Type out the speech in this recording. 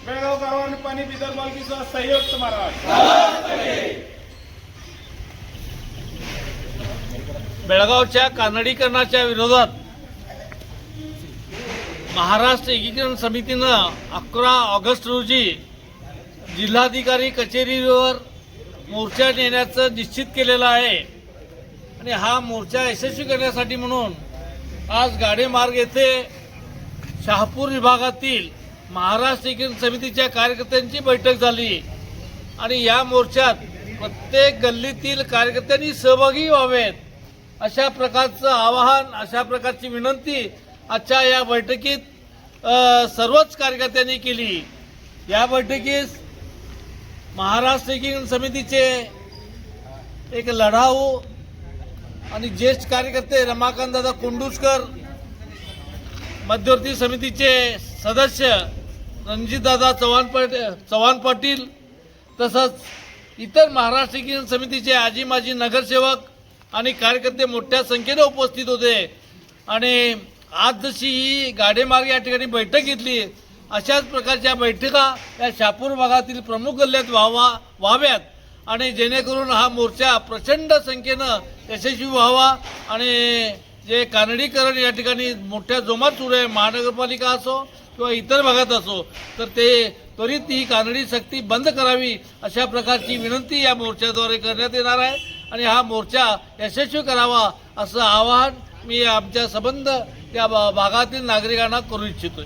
बेळगाव गावाने पाणी बिदर मालकीचा संयुक्त महाराष्ट्र। बेळगावच्या कानडीकरणाच्या विरोधात महाराष्ट्र एकीकरण समितीनं 11 ऑगस्ट रोजी जिल्हाधिकारी कचेरीवर मोर्चा नेण्याचं निश्चित केलेलं आहे आणि हा मोर्चा यशस्वी करण्यासाठी म्हणून आज गाडेमार्ग येथे शहापूर विभागातील महाराष्ट्र एकीकरण समितीच्या कार्यकर्त्यांची बैठक झाली आणि या मोर्चात प्रत्येक गल्लीतील कार्यकर्त्यांनी सहभागी व्हावेत अशा प्रकारचं आवाहन, अशा प्रकारची विनंती आजच्या या बैठकीत सर्वच कार्यकर्त्यांनी केली। या बैठकीस महाराष्ट्र एकीकरण समितीचे एक लढाऊ आणि ज्येष्ठ कार्यकर्ते रमाकांतदादा कोंडुस्कर, मध्यवर्ती समितीचे सदस्य रणजितदादा चव्हाण पाटील, तसंच इतर महाराष्ट्र एकीकरण समितीचे आजी माजी नगरसेवक आणि कार्यकर्ते मोठ्या संख्येने उपस्थित होते आणि आज जशी ही गाडेमार्ग या ठिकाणी बैठक घेतली अशाच प्रकारच्या बैठका या शहापूर भागातील प्रमुख गल्ल्यात व्हाव्यात आणि जेणेकरून हा मोर्चा प्रचंड संख्येनं यशस्वी व्हावा आणि जे कानडीकरण या ठिकाणी मोठ्या जोमात सुरू आहे, महानगरपालिका असो किंवा इतर भागात असो, तर ते त्वरित ही कानडी सक्ती बंद करावी अशा प्रकारची विनंती या मोर्चाद्वारे करण्यात येणार आहे आणि हा मोर्चा यशस्वी करावा असं आवाहन मी आमच्या संबंध या भागातील नागरिकांना करू इच्छितोय।